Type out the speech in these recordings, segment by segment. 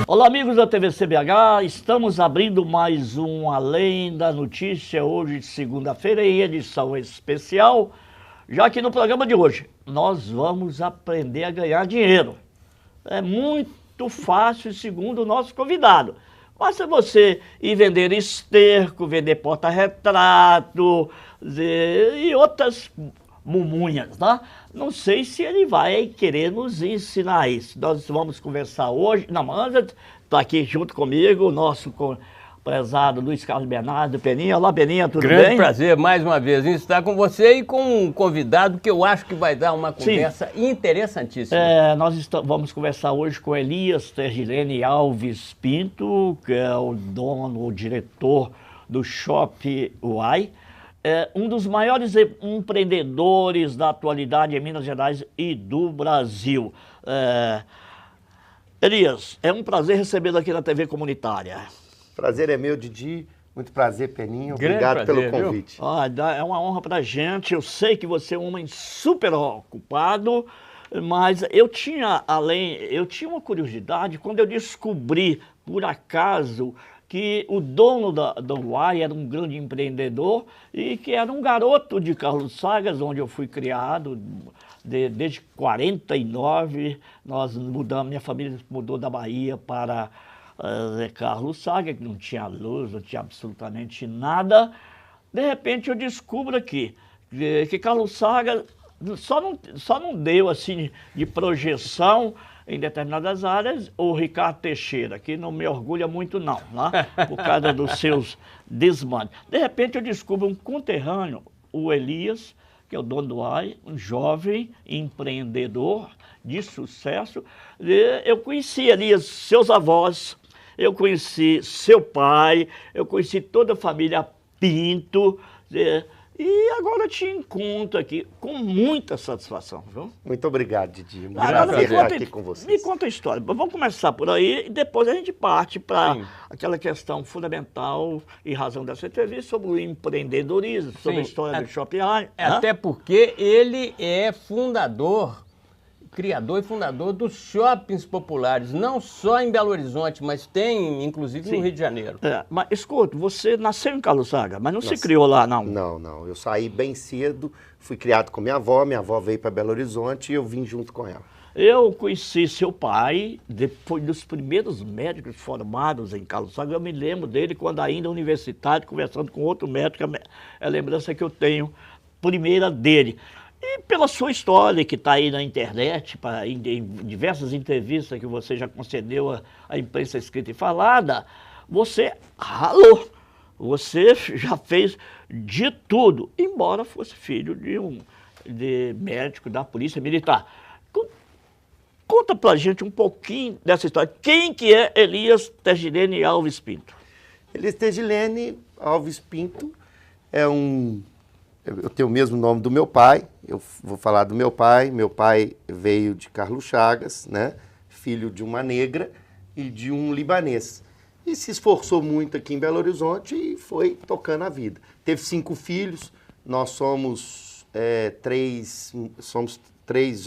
Olá, amigos da TV CBH, estamos abrindo mais um Além da Notícia, hoje de segunda-feira, em edição especial, já que no programa de hoje nós vamos aprender a ganhar dinheiro. É muito fácil, segundo o nosso convidado. Basta você ir vender esterco, vender porta-retrato e outras mumunhas, tá? Não sei se ele vai querer nos ensinar isso. Nós vamos conversar hoje. Não, mas está aqui junto comigo o nosso prezado Luiz Carlos Bernardo Peninha. Olá, Peninha, tudo bem? Grande prazer, mais uma vez, em estar com você e com um convidado que eu acho que vai dar uma conversa interessantíssima. Nós vamos conversar hoje com Elias Tergilene Alves Pinto, que é o dono, o diretor do Shopping Uai. É um dos maiores empreendedores da atualidade em Minas Gerais e do Brasil. Elias, é um prazer recebê-lo aqui na TV Comunitária. Prazer é meu, Didi. Muito prazer, Peninha. Grande Obrigado prazer, pelo convite. É uma honra pra gente. Eu sei que você é um homem super ocupado, mas eu tinha uma curiosidade quando eu descobri, por acaso, que o dono da Uai era um grande empreendedor e que era um garoto de Carlos Sagas, onde eu fui criado. Desde 49, minha família mudou da Bahia para Carlos Sagas, que não tinha luz, não tinha absolutamente nada. De repente eu descubro aqui que Carlos Sagas só não deu assim de projeção em determinadas áreas o Ricardo Teixeira, que não me orgulha muito não, né? Por causa dos seus desmandos. De repente eu descubro um conterrâneo, o Elias, que é o dono do Uai, um jovem empreendedor de sucesso. Eu conheci ali seus avós, eu conheci seu pai, eu conheci toda a família Pinto, e agora te encontro aqui com muita satisfação, viu? Muito obrigado, Didi. Muito Agora prazer estar aqui com vocês. Me conta a história. Vamos começar por aí e depois a gente parte para aquela questão fundamental e razão dessa entrevista sobre o empreendedorismo, sobre a história do Shopping Uai. Até porque ele é criador e fundador dos shoppings populares, não só em Belo Horizonte, mas tem, inclusive, no Rio de Janeiro. Mas, escuta, você nasceu em Carlos Sagas, mas não se criou lá, não? Não. Eu saí bem cedo, fui criado com minha avó veio para Belo Horizonte e eu vim junto com ela. Eu conheci seu pai, depois dos primeiros médicos formados em Carlos Sagas. Eu me lembro dele quando ainda universitário, conversando com outro médico, é a lembrança que eu tenho, primeira dele. E pela sua história, que está aí na internet, em diversas entrevistas que você já concedeu à imprensa escrita e falada, você ralou, você já fez de tudo, embora fosse filho de médico da Polícia Militar. Conta pra gente um pouquinho dessa história. Quem que é Elias Tergilene Alves Pinto? Elias Tergilene Alves Pinto é eu tenho o mesmo nome do meu pai, eu vou falar do meu pai. Meu pai veio de Carlos Chagas, né? Filho de uma negra e de um libanês. E se esforçou muito aqui em Belo Horizonte e foi tocando a vida. Teve 5 filhos, nós somos 3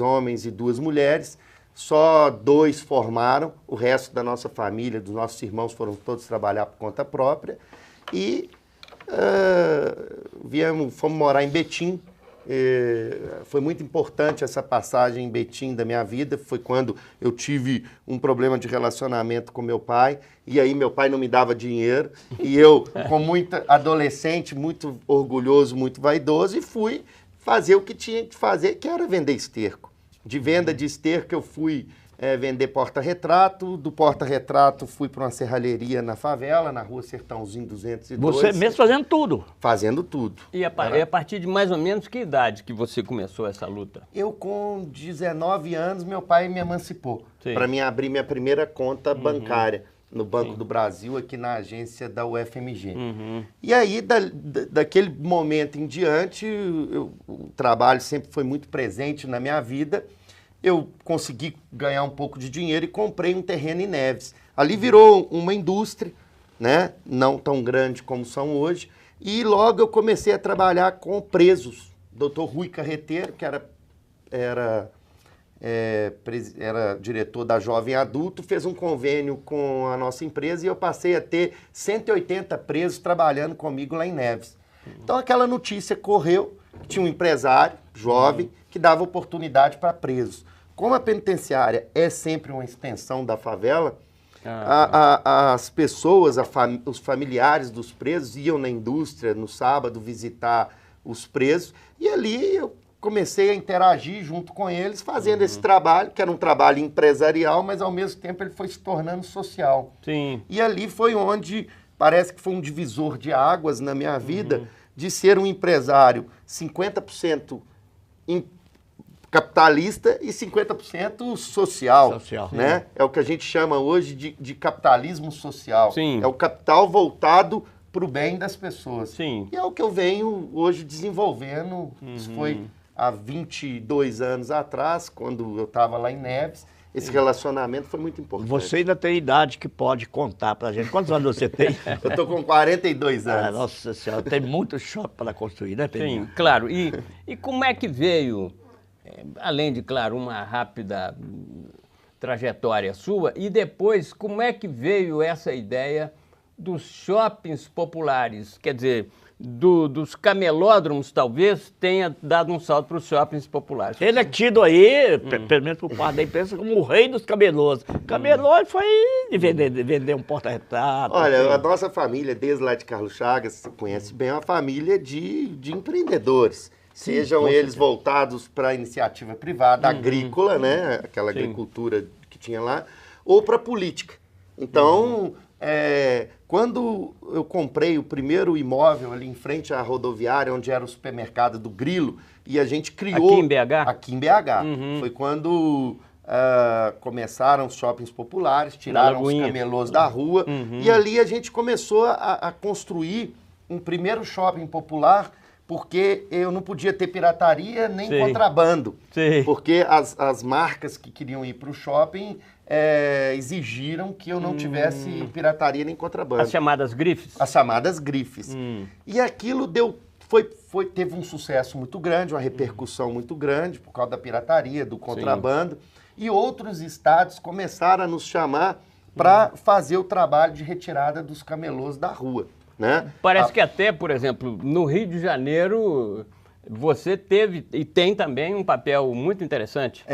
homens e 2 mulheres, só 2 formaram, o resto da nossa família, dos nossos irmãos foram todos trabalhar por conta própria. E fomos morar em Betim. Foi muito importante essa passagem em Betim da minha vida. Foi quando eu tive um problema de relacionamento com meu pai, e aí meu pai não me dava dinheiro, e eu, com muita adolescente, muito orgulhoso, muito vaidoso, e fui fazer o que tinha que fazer, que era vender esterco. De venda de esterco eu fui vender porta-retrato, do porta-retrato fui para uma serralheria na favela, na rua Sertãozinho 202. Você mesmo fazendo tudo? Fazendo tudo. E a partir de mais ou menos que idade que você começou essa luta? Eu com 19 anos, meu pai me emancipou para mim abrir minha primeira conta bancária no Banco do Brasil, aqui na agência da UFMG. E aí, daquele momento em diante, o trabalho sempre foi muito presente na minha vida. Eu consegui ganhar um pouco de dinheiro e comprei um terreno em Neves. Ali virou uma indústria, né? Não tão grande como são hoje. E logo eu comecei a trabalhar com presos Dr. Rui Carreteiro, que era diretor da Jovem Adulto, fez um convênio com a nossa empresa e eu passei a ter 180 presos trabalhando comigo lá em Neves. Então aquela notícia correu, tinha um empresário jovem que dava oportunidade para presos. Como a penitenciária é sempre uma extensão da favela, as pessoas, os familiares dos presos iam na indústria no sábado visitar os presos e ali eu comecei a interagir junto com eles, fazendo esse trabalho, que era um trabalho empresarial, mas ao mesmo tempo ele foi se tornando social. Sim. E ali foi onde parece que foi um divisor de águas na minha vida, de ser um empresário 50% capitalista e 50% social, né? É o que a gente chama hoje de capitalismo social. Sim. É o capital voltado para o bem das pessoas. Sim. E é o que eu venho hoje desenvolvendo. Isso foi há 22 anos atrás, quando eu estava lá em Neves. Esse relacionamento foi muito importante. Você ainda tem idade que pode contar pra gente. Quantos anos você tem? Eu tô com 42 anos. Nossa Senhora, tem muito shopping para construir, né, Pedrinho? Sim, claro. E como é que veio, além de, claro, uma rápida trajetória sua, e depois, como é que veio essa ideia dos shoppings populares? Quer dizer, dos camelódromos, talvez, tenha dado um salto para os shoppings populares. Ele é tido aí, pelo menos por parte da imprensa, como o rei dos camelôs. Camelô foi de vender um porta-retrato. Olha, a nossa família, desde lá de Carlos Chagas, você conhece bem, é uma família de empreendedores. Sejam eles voltados para a iniciativa privada, agrícola, né? Aquela agricultura que tinha lá, ou para a política. Então, quando eu comprei o primeiro imóvel ali em frente à rodoviária, onde era o supermercado do Grilo, e a gente criou... Aqui em BH? Aqui em BH. Foi quando começaram os shoppings populares, tiraram os camelôs da rua, e ali a gente começou a construir um primeiro shopping popular, porque eu não podia ter pirataria nem contrabando. Sim. Porque as marcas que queriam ir para o shopping exigiram que eu não tivesse pirataria nem contrabando. As chamadas grifes? As chamadas grifes. E aquilo teve um sucesso muito grande, uma repercussão muito grande por causa da pirataria, do contrabando. E outros estados começaram a nos chamar para fazer o trabalho de retirada dos camelôs da rua. Né? Parece que até, por exemplo, no Rio de Janeiro, você teve e tem também um papel muito interessante.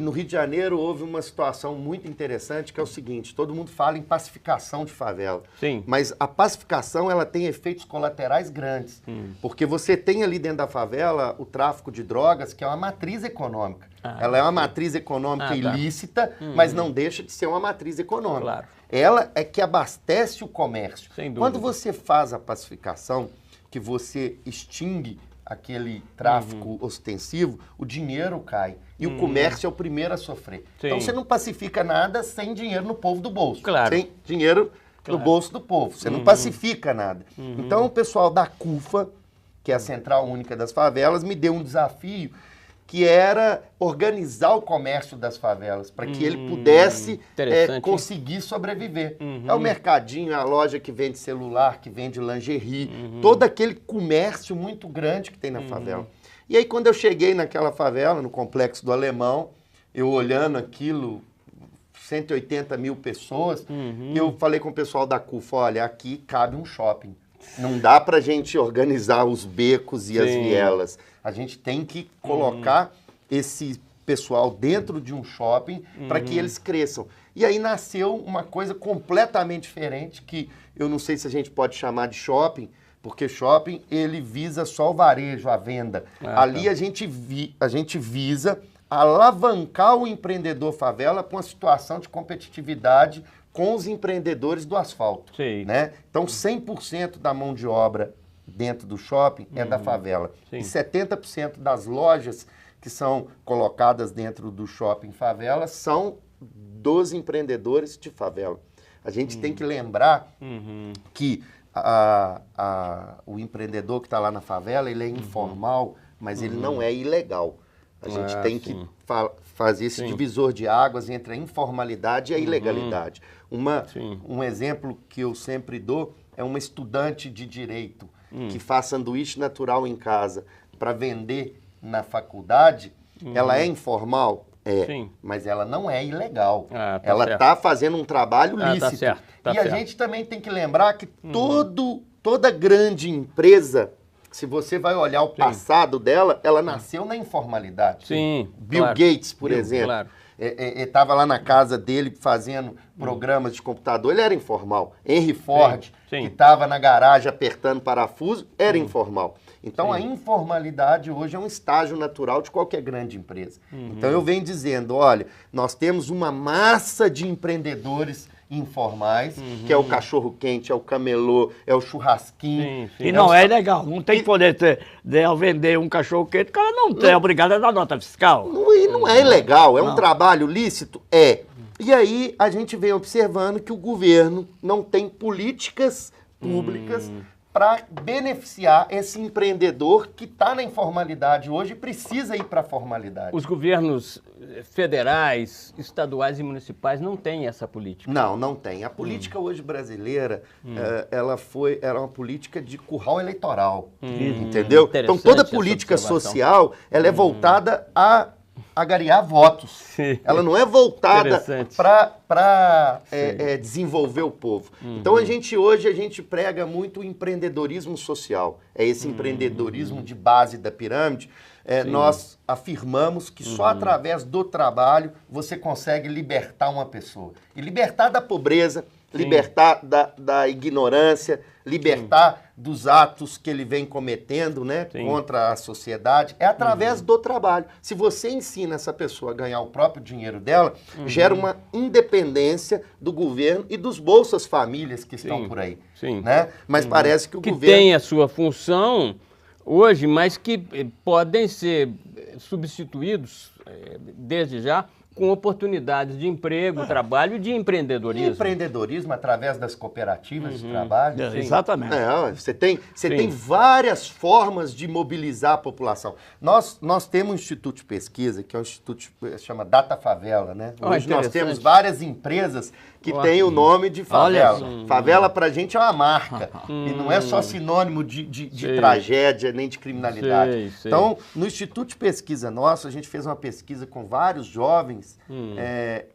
No Rio de Janeiro houve uma situação muito interessante, que é o seguinte: todo mundo fala em pacificação de favela. Sim. Mas a pacificação ela tem efeitos colaterais grandes. Porque você tem ali dentro da favela o tráfico de drogas, que é uma matriz econômica. Ela é uma matriz econômica ilícita, mas não deixa de ser uma matriz econômica. Claro. Ela é que abastece o comércio. Sem dúvida. Quando você faz a pacificação, que você extingue aquele tráfico ostensivo, o dinheiro cai. E o comércio é o primeiro a sofrer. Sim. Então você não pacifica nada sem dinheiro no povo do bolso. Claro. Sem dinheiro no bolso do povo. Você não pacifica nada. Então o pessoal da CUFA, que é a Central Única das Favelas, me deu um desafio que era organizar o comércio das favelas, para que ele pudesse conseguir sobreviver. É o mercadinho, é a loja que vende celular, que vende lingerie, todo aquele comércio muito grande que tem na favela. E aí, quando eu cheguei naquela favela, no Complexo do Alemão, eu olhando aquilo, 180 mil pessoas, eu falei com o pessoal da CUFA: olha, aqui cabe um shopping. Não dá para a gente organizar os becos e as vielas. A gente tem que colocar esse pessoal dentro de um shopping para que eles cresçam. E aí nasceu uma coisa completamente diferente, que eu não sei se a gente pode chamar de shopping, porque shopping ele visa só o varejo, a venda. Ali a gente visa alavancar o empreendedor favela para uma situação de competitividade com os empreendedores do asfalto. Né? Então 100% da mão de obra dentro do shopping é da favela. E 70% das lojas que são colocadas dentro do shopping favela são dos empreendedores de favela. A gente tem que lembrar que o empreendedor que está lá na favela, ele é informal, mas ele não é ilegal. A gente tem que fazer esse divisor de águas entre a informalidade e a ilegalidade. Um exemplo que eu sempre dou é uma estudante de direito que faz sanduíche natural em casa. para vender na faculdade, ela é informal? É, Sim. mas ela não é ilegal. Ah, tá ela certo. está fazendo um trabalho Ah, tá lícito. certo, tá e certo. a gente também tem que lembrar que toda grande empresa, se você vai olhar o passado dela, ela nasceu na informalidade. Sim, Bill claro. Gates, por Bill, exemplo. claro. Estava lá na casa dele fazendo programas de computador, ele era informal. Henry Ford, sim. que estava na garagem apertando parafuso, era informal. Então a informalidade hoje é um estágio natural de qualquer grande empresa. Então eu venho dizendo, olha, nós temos uma massa de empreendedores informais, que é o cachorro-quente, é o camelô, é o churrasquinho. Sim, sim. E não é ilegal, não tem que poder ao vender um cachorro quente, o cara não é obrigado a dar nota fiscal. E não é ilegal, é um trabalho lícito? É. E aí a gente vem observando que o governo não tem políticas públicas para beneficiar esse empreendedor que está na informalidade hoje e precisa ir para a formalidade. Os governos federais, estaduais e municipais não têm essa política. Não tem. A política hoje brasileira, era uma política de curral eleitoral, entendeu? Então toda Interessante política essa observação. social, ela é voltada a agariar votos. Sim. Ela não é voltada Interessante. para desenvolver o povo. Então hoje a gente prega muito o empreendedorismo social. É esse empreendedorismo de base da pirâmide. Nós afirmamos que só através do trabalho você consegue libertar uma pessoa. E libertar da pobreza, libertar da ignorância, libertar dos atos que ele vem cometendo, né, contra a sociedade, é através do trabalho. Se você ensina essa pessoa a ganhar o próprio dinheiro dela, gera uma independência do governo e dos Bolsas Famílias que estão por aí. Né? Mas parece que o que governo... tem a sua função hoje, mas que podem ser substituídos desde já com oportunidades de emprego, trabalho e de empreendedorismo. Empreendedorismo através das cooperativas de trabalho. Exatamente. Você tem várias formas de mobilizar a população. Nós temos um instituto de pesquisa, que é um instituto que se chama Data Favela, né? Hoje nós temos várias empresas que têm o nome de favela. Favela pra gente é uma marca. E não é só sinônimo de tragédia nem de criminalidade. Então, no instituto de pesquisa nosso, a gente fez uma pesquisa com vários jovens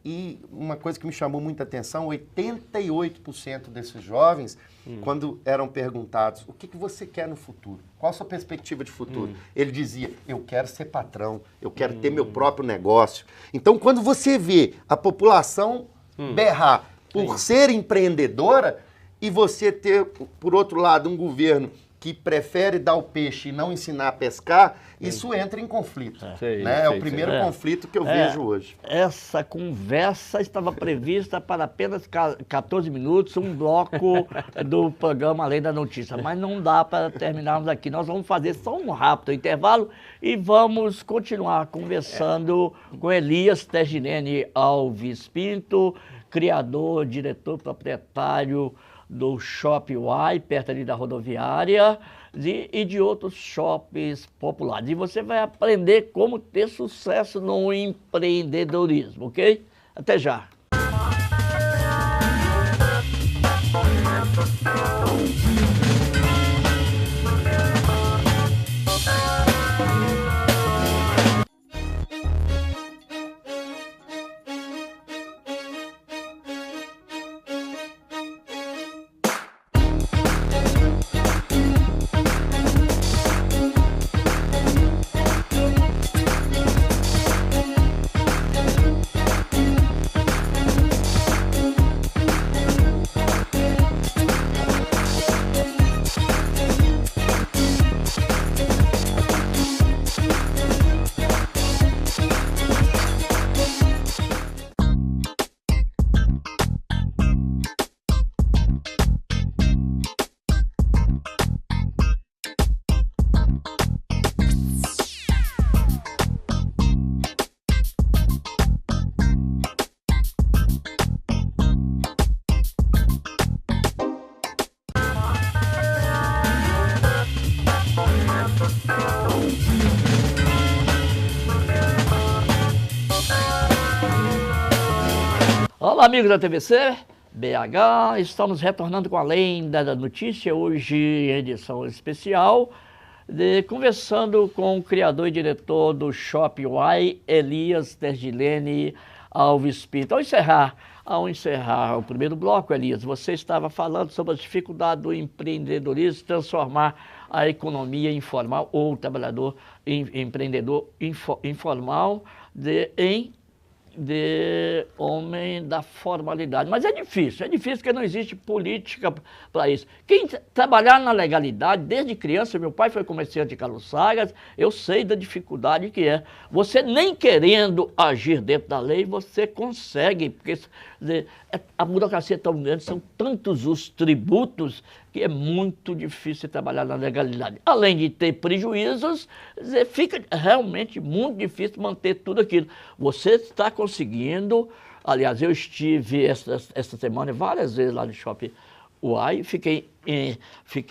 e uma coisa que me chamou muita atenção, 88% desses jovens, quando eram perguntados, o que você quer no futuro? Qual a sua perspectiva de futuro? Ele dizia, eu quero ser patrão, eu quero ter meu próprio negócio. Então, quando você vê a população berrar por ser empreendedora e você ter, por outro lado, um governo que prefere dar o peixe e não ensinar a pescar, isso entra em conflito. É o primeiro conflito que eu vejo hoje. Essa conversa estava prevista para apenas 14 minutos, um bloco do programa Além da Notícia, mas não dá para terminarmos aqui. Nós vamos fazer só um rápido intervalo e vamos continuar conversando com Elias Teginene Alves Pinto, criador, diretor, proprietário do Shopping Y, perto ali da rodoviária, e de outros shoppings populares. E você vai aprender como ter sucesso no empreendedorismo, ok? Até já! Olá, amigos da TVC, BH, estamos retornando com Além da Notícia, hoje em edição especial, Conversando com o criador e diretor do Shopping Uai, Elias Tergilene Alves Pinto. Ao encerrar o primeiro bloco, Elias, você estava falando sobre as dificuldades do empreendedorismo transformar a economia informal ou o trabalhador empreendedor informal de homem da formalidade. Mas é difícil porque não existe política para isso. Quem trabalhar na legalidade, desde criança, meu pai foi comerciante de calçadas, eu sei da dificuldade que é. Você nem querendo agir dentro da lei, você consegue, porque a burocracia é tão grande, são tantos os tributos, que é muito difícil trabalhar na legalidade. Além de ter prejuízos, fica realmente muito difícil manter tudo aquilo. Você está conseguindo, aliás, eu estive esta semana várias vezes lá no Shopping Uai, fiquei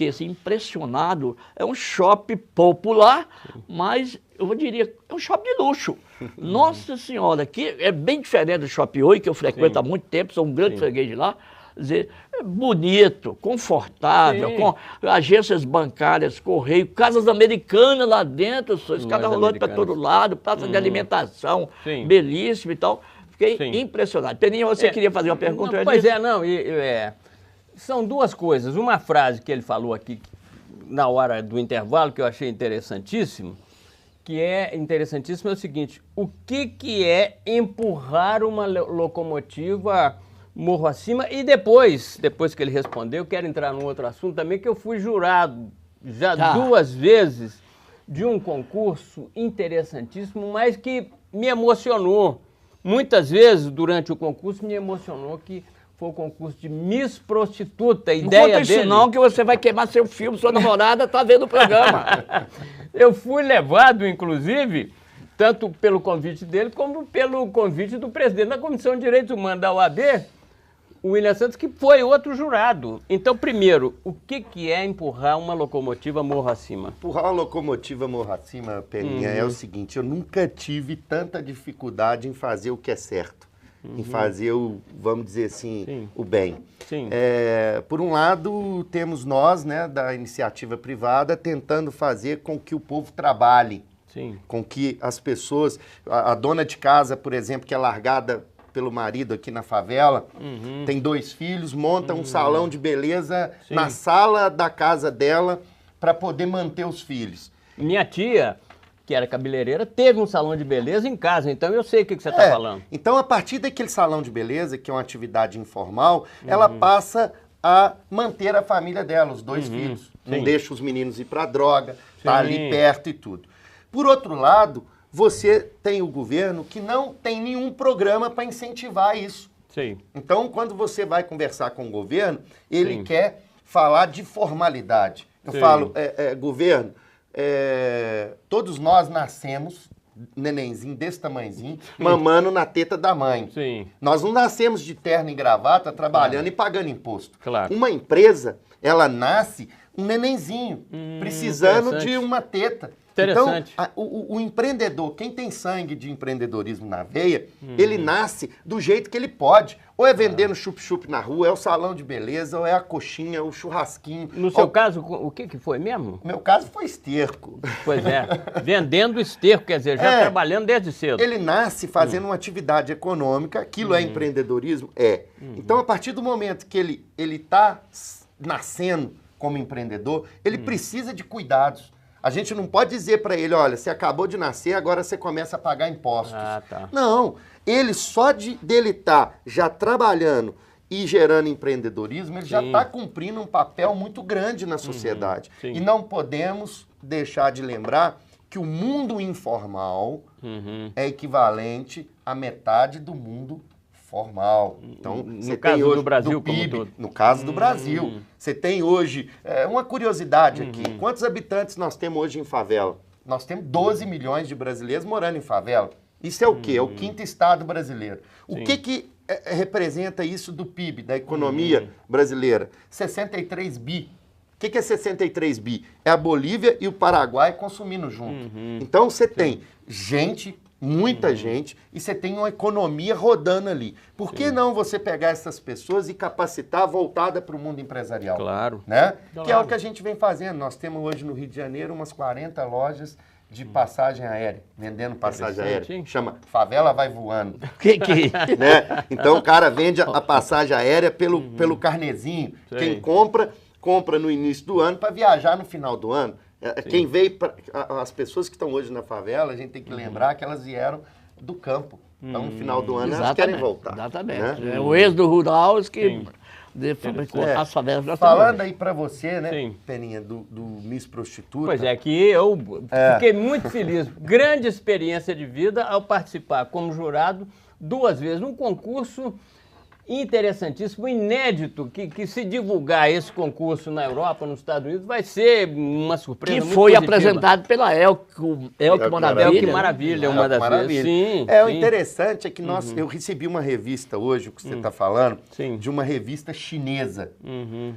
assim, impressionado. É um shopping popular, mas eu diria, é um shopping de luxo. Nossa Senhora, aqui é bem diferente do Shopping Oi, que eu frequento há muito tempo, sou um grande freguês de lá. Dizer, é bonito, confortável, com agências bancárias, correio, casas americanas lá dentro, escada rolando para todo lado, praça de alimentação, belíssimo e tal. Fiquei impressionado. Peninha, você queria fazer uma pergunta? Pois é, não, são duas coisas. Uma frase que ele falou aqui na hora do intervalo, que eu achei interessantíssimo, é o seguinte: o que é empurrar uma locomotiva morro acima? E depois que ele respondeu, eu quero entrar num outro assunto também, que eu fui jurado já 2 vezes de um concurso interessantíssimo, mas que me emocionou. Muitas vezes, durante o concurso, me emocionou que foi o concurso de Miss Prostituta. A ideia conta isso não, que você vai queimar seu filme, sua namorada está vendo o programa. Eu fui levado, inclusive, tanto pelo convite dele, como pelo convite do presidente da Comissão de Direitos Humanos da OAB, o William Santos, que foi outro jurado. Então, primeiro, o que é empurrar uma locomotiva morro acima? Empurrar uma locomotiva morro acima, Peninha, é o seguinte: eu nunca tive tanta dificuldade em fazer o que é certo, em fazer vamos dizer assim, o bem. Por um lado, temos nós, né, da iniciativa privada, tentando fazer com que o povo trabalhe, com que as pessoas, a dona de casa, por exemplo, que é largada pelo marido aqui na favela, tem 2 filhos, monta um salão de beleza na sala da casa dela para poder manter os filhos. Minha tia, que era cabeleireira, teve um salão de beleza em casa, então eu sei o que você está falando. Então, a partir daquele salão de beleza, que é uma atividade informal, ela passa a manter a família dela, os 2 filhos. Não deixa os meninos ir para droga, tá ali perto e tudo. Por outro lado, você tem o governo que não tem nenhum programa para incentivar isso. Então, quando você vai conversar com o governo, ele quer falar de formalidade. Eu falo, governo, todos nós nascemos, nenenzinho desse tamanhozinho, mamando na teta da mãe. Nós não nascemos de terno e gravata, trabalhando e pagando imposto. Uma empresa, ela nasce um nenenzinho, precisando de uma teta. Então, o empreendedor, quem tem sangue de empreendedorismo na veia, ele nasce do jeito que ele pode. Ou é vendendo chup-chup na rua, é o salão de beleza, ou é a coxinha, o churrasquinho. No seu caso, o que foi mesmo? No meu caso foi esterco. Pois é, vendendo esterco, quer dizer, já trabalhando desde cedo. Ele nasce fazendo uma atividade econômica, aquilo é empreendedorismo? Então, a partir do momento que ele está nascendo como empreendedor, ele precisa de cuidados. A gente não pode dizer para ele, olha, você acabou de nascer, agora você começa a pagar impostos. Não, ele só dele estar já trabalhando e gerando empreendedorismo, ele já está cumprindo um papel muito grande na sociedade. E não podemos deixar de lembrar que o mundo informal é equivalente à metade do mundo formal. Então, no caso hoje, do Brasil, PIB, como todo. No caso do Brasil. Você tem hoje, uma curiosidade aqui, quantos habitantes nós temos hoje em favela? Nós temos 12 milhões de brasileiros morando em favela. Isso é o quê? É o 5º estado brasileiro. O que representa isso do PIB, da economia brasileira? 63 bi. O que é 63 bi? É a Bolívia e o Paraguai consumindo junto. Então, você tem gente muita gente, e você tem uma economia rodando ali. Por que não você pegar essas pessoas e capacitar voltada para o mundo empresarial? Claro. Né? Claro. Que é o que a gente vem fazendo. Nós temos hoje no Rio de Janeiro umas 40 lojas de passagem aérea, vendendo passagem aérea. Hein? Chama Favela Vai Voando. Que Né? Então o cara vende a passagem aérea pelo carnezinho. Sim. Quem compra no início do ano para viajar no final do ano. Quem veio, as pessoas que estão hoje na favela, a gente tem que lembrar que elas vieram do campo. Então no final do ano elas querem voltar. Exatamente. Né? É o êxodo rural que fabricou É. as favelas da Falando aí pra você, né, Sim. Peninha, do Miss Prostituta. Pois é, que eu fiquei muito feliz. Grande experiência de vida ao participar como jurado 2 vezes num concurso interessantíssimo, inédito, que se divulgar esse concurso na Europa, nos Estados Unidos, vai ser uma surpresa Que muito foi positiva. apresentado pela Elke Maravilha. Elke Maravilha, uma das vezes. Sim, O sim. interessante é que eu recebi uma revista hoje, o que você está falando, Sim. de uma revista chinesa, Uhum.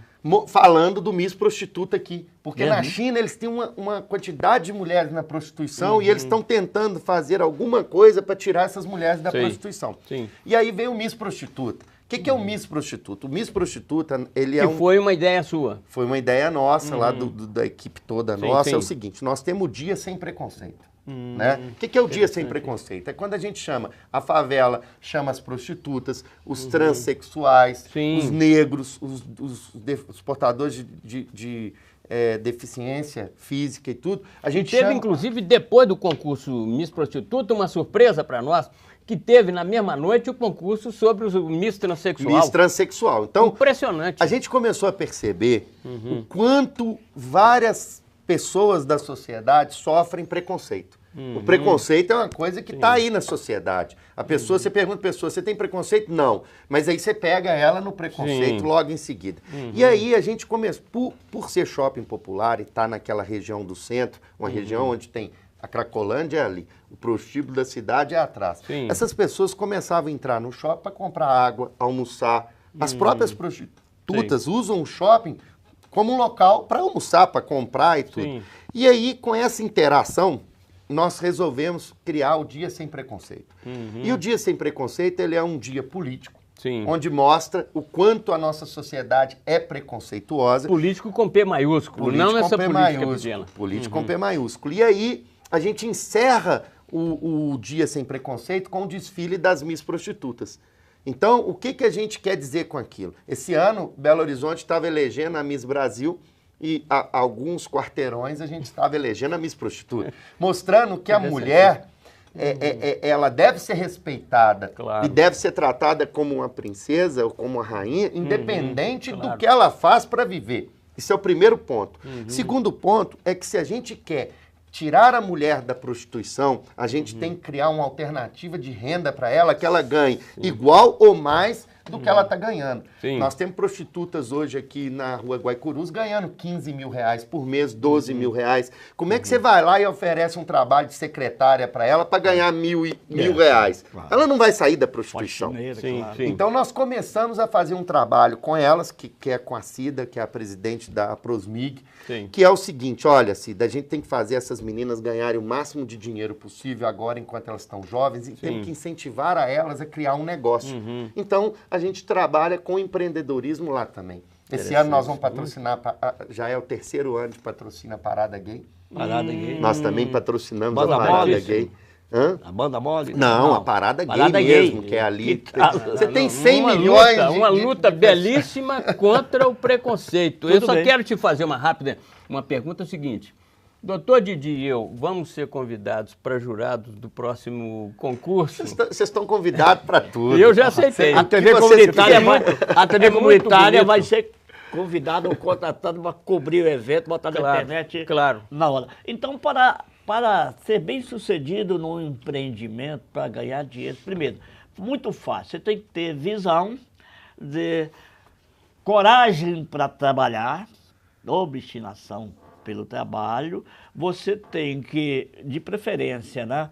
falando do Miss Prostituta aqui. Porque Mesmo? na China eles têm uma quantidade de mulheres na prostituição e eles estão tentando fazer alguma coisa para tirar essas mulheres da Sim. prostituição. Sim. E aí vem o Miss Prostituta. O que é o Miss Prostituta? O Miss Prostituta, ele é Que foi uma ideia sua. Foi uma ideia nossa, lá da equipe toda Sim, nossa. sim. É o seguinte, nós temos o Dia Sem Preconceito. Né? O que é o Dia Sem Preconceito? É quando a gente chama a favela, chama as prostitutas, os transexuais, Sim. os negros, os portadores de deficiência física e tudo. A gente Teve, chama... inclusive, depois do concurso Miss Prostituta, uma surpresa para nós, que teve na mesma noite o concurso sobre o Miss Transsexual. Miss Transsexual. Então, Impressionante. a gente começou a perceber o quanto várias pessoas da sociedade sofrem preconceito. O preconceito é uma coisa que está aí na sociedade. A pessoa, você pergunta a pessoa, você tem preconceito? Não. Mas aí você pega ela no preconceito Sim. logo em seguida. E aí a gente começou, por ser shopping popular e estar naquela região do centro, uma região onde tem a Cracolândia é ali, o prostíbulo da cidade é atrás. Sim. Essas pessoas começavam a entrar no shopping para comprar água, almoçar. As próprias prostitutas usam o shopping como um local para almoçar, para comprar e tudo. Sim. E aí, com essa interação, nós resolvemos criar o Dia Sem Preconceito. E o Dia Sem Preconceito, ele é um dia político, Sim. onde mostra o quanto a nossa sociedade é preconceituosa. Político com P maiúsculo, não essa com P política maiúsculo. pequena. Político com P maiúsculo. E aí, a gente encerra o Dia Sem Preconceito com o desfile das Miss Prostitutas. Então, o que a gente quer dizer com aquilo? Esse ano, Belo Horizonte estava elegendo a Miss Brasil e alguns quarteirões a gente estava elegendo a Miss Prostituta. Mostrando que a mulher, ela deve ser respeitada Claro. e deve ser tratada como uma princesa ou como uma rainha, independente do Claro. que ela faz para viver. Isso é o primeiro ponto. Segundo ponto é que se a gente quer tirar a mulher da prostituição, a gente tem que criar uma alternativa de renda para ela, que ela ganhe igual ou mais do que ela está ganhando. Sim. Nós temos prostitutas hoje aqui na rua Guaicurus ganhando 15 mil reais por mês, 12 mil reais. Como é que você vai lá e oferece um trabalho de secretária para ela para ganhar mil reais? Claro. Ela não vai sair da prostituição. Faxineira, Sim, claro. sim. Então nós começamos a fazer um trabalho com elas, que é com a Cida, que é a presidente da Prosmig, Sim. que é o seguinte, olha, Cida, a gente tem que fazer essas meninas ganharem o máximo de dinheiro possível agora, enquanto elas estão jovens, e temos que incentivar a elas a criar um negócio. Então, a gente trabalha com empreendedorismo lá também. Esse ano nós vamos patrocinar, já é o 3º ano de patrocínio a Parada Gay. Parada gay. Nós também patrocinamos Banda a Parada mole? Gay. Hã? A banda mole? Não, a Parada Gay Parada mesmo, gay. que é ali. Que tal? Você tem 100 Uma milhões luta, de... uma luta belíssima contra o preconceito. Eu Tudo só bem. quero te fazer uma pergunta seguinte. Doutor Didi e eu vamos ser convidados para jurados do próximo concurso? Vocês estão convidados para tudo. Eu já aceitei. A TV vocês comunitária, quiserem. a TV É muito comunitária bonito. vai ser convidada ou contratada para cobrir o evento, botar na Claro, internet claro. na hora. Então, para ser bem sucedido no empreendimento, para ganhar dinheiro, primeiro, muito fácil, você tem que ter visão, coragem para trabalhar, obstinação pelo trabalho, você tem que, de preferência, né?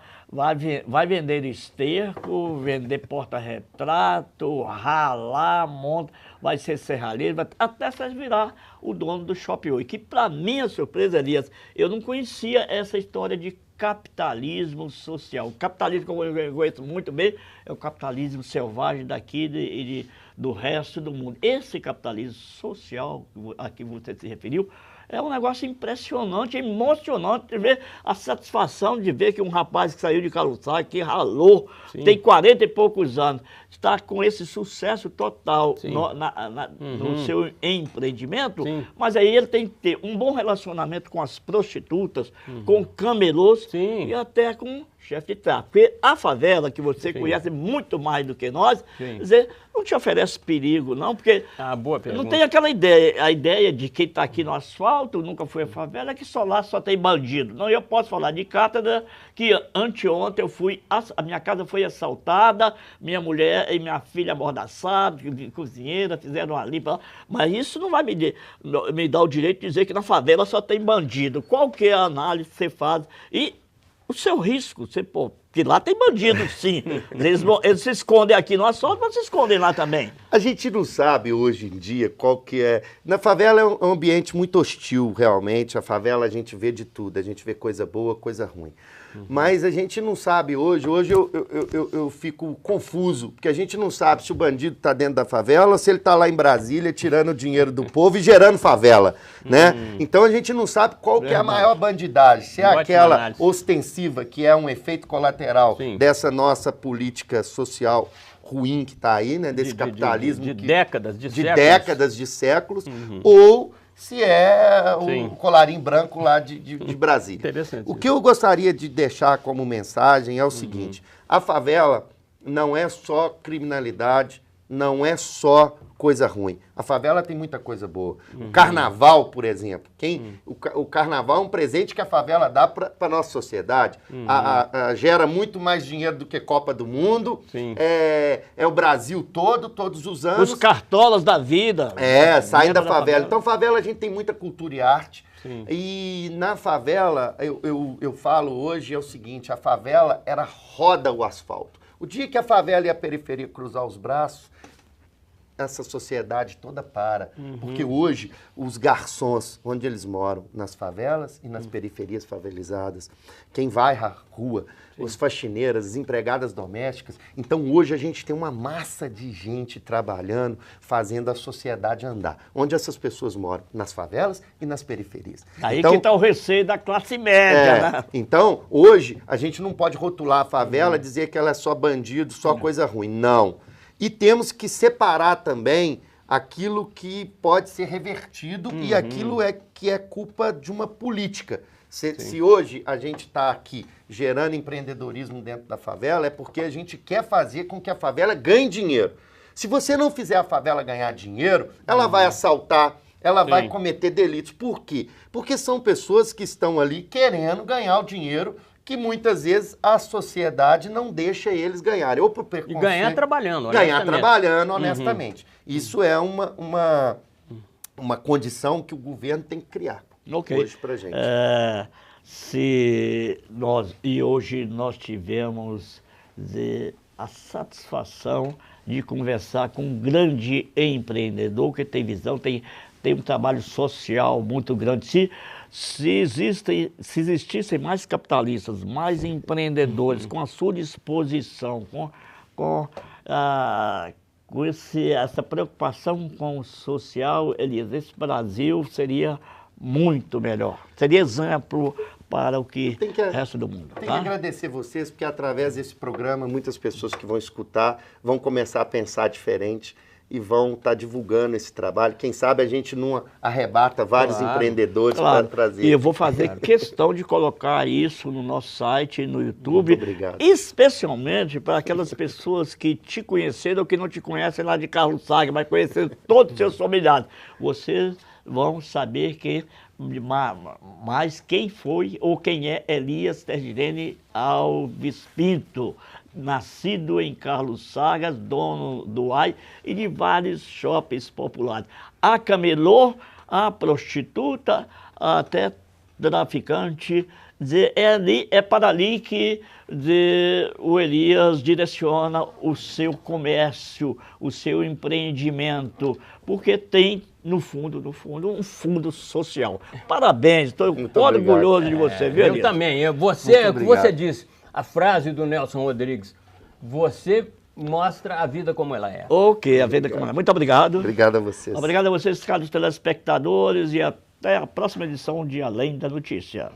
Vai vender esterco, vender porta-retrato, ralar, monta, vai ser serralheiro, até você virar o dono do Shopping Oi. Que, para minha surpresa, Elias, eu não conhecia essa história de capitalismo social. O capitalismo, como eu conheço muito bem, é o capitalismo selvagem daqui do resto do mundo. Esse capitalismo social a que você se referiu é um negócio impressionante, emocionante de ver a satisfação de ver que um rapaz que saiu de Caruçá, que ralou, Sim. tem 40 e poucos anos, está com esse sucesso total Sim. no seu empreendimento, Sim. mas aí ele tem que ter um bom relacionamento com as prostitutas, com camelôs Sim. e até com chefe de tráfico. Porque a favela, que você Sim. conhece muito mais do que nós, Sim. quer dizer, não te oferece perigo, não, porque Boa pergunta. não tem aquela ideia, a ideia de quem está aqui no asfalto, nunca foi a favela, é que só lá só tem bandido. Não, eu posso falar de cátedra que anteontem a minha casa foi assaltada, minha mulher e minha filha amordaçadas, cozinheira, fizeram uma limpa, mas isso não vai me dar o direito de dizer que na favela só tem bandido. Qual que é a análise que você faz? E o seu risco, que lá tem bandido, sim. Eles se escondem aqui no assalto, mas se escondem lá também. A gente não sabe hoje em dia qual que é... Na favela é um ambiente muito hostil, realmente. A favela a gente vê de tudo. A gente vê coisa boa, coisa ruim. Mas a gente não sabe hoje. Hoje eu fico confuso, porque a gente não sabe se o bandido está dentro da favela ou se ele está lá em Brasília tirando o dinheiro do povo e gerando favela, né? Então a gente não sabe qual que é a maior bandidagem. Se é Ótima aquela análise. ostensiva, que é um efeito colateral Sim. dessa nossa política social ruim que está aí, né? Desse capitalismo de que- décadas, de de séculos. décadas, de séculos, ou se é Sim. o colarinho branco lá de Brasília. Interessante O isso. que eu gostaria de deixar como mensagem é o seguinte: a favela não é só criminalidade, não é só coisa ruim. A favela tem muita coisa boa. O carnaval, por exemplo. O carnaval é um presente que a favela dá para a nossa sociedade. Gera muito mais dinheiro do que Copa do Mundo. Sim. É o Brasil todo, todos os anos. Os cartolas da vida. Saem da Lembra favela. Então, favela a gente tem muita cultura e arte. Sim. E na favela, eu falo hoje, é o seguinte: a favela era roda o asfalto. O dia que a favela e a periferia cruzar os braços, essa sociedade toda para. Porque hoje, os garçons, onde eles moram, nas favelas e nas periferias favelizadas, quem vai à rua, os faxineiras, as empregadas domésticas. Então, hoje a gente tem uma massa de gente trabalhando, fazendo a sociedade andar. Onde essas pessoas moram? Nas favelas e nas periferias. Aí Então, que está o receio da classe média, né? então, hoje, a gente não pode rotular a favela, dizer que ela é só bandido, só coisa ruim. Não. E temos que separar também aquilo que pode ser revertido e aquilo que é culpa de uma política. Se hoje a gente está aqui gerando empreendedorismo dentro da favela, é porque a gente quer fazer com que a favela ganhe dinheiro. Se você não fizer a favela ganhar dinheiro, ela vai assaltar, ela vai cometer delitos. Por quê? Porque são pessoas que estão ali querendo ganhar o dinheiro que muitas vezes a sociedade não deixa eles ganharem. Ou por E preconceito, ganhar trabalhando, ganhar honestamente. trabalhando honestamente. Isso é uma condição que o governo tem que criar hoje pra gente. Hoje nós tivemos a satisfação de conversar com um grande empreendedor que tem visão, tem um trabalho social muito grande. Se existissem mais capitalistas, mais empreendedores, com a sua disposição, com essa preocupação com o social, Elias, esse Brasil seria muito melhor. Seria exemplo para o resto do mundo. Tem que agradecer vocês, porque através desse programa, muitas pessoas que vão escutar vão começar a pensar diferente e vão estar divulgando esse trabalho. Quem sabe a gente não arrebata vários empreendedores para trazer. E eu vou fazer questão de colocar isso no nosso site, no YouTube. Muito obrigado. Especialmente para aquelas pessoas que te conheceram ou que não te conhecem lá de Carlos Saga, mas conhecer todos os seus familiares. Vocês vão saber mais quem foi ou quem é Elias Tergilene Alves Pinto, nascido em Carlos Sagas, dono do AI e de vários shoppings populares. A camelô, a prostituta, até traficante. Dizer, é para ali que o Elias direciona o seu comércio, o seu empreendimento, porque tem, no fundo, um fundo social. Parabéns, estou orgulhoso de você, viu, Elias? Eu também. Muito Você obrigado. disse, a frase do Nelson Rodrigues, você mostra a vida como ela é. Ok, a vida como é. Muito obrigado. Obrigado a vocês. Obrigado a vocês, caros telespectadores, e até a próxima edição de Além da Notícia.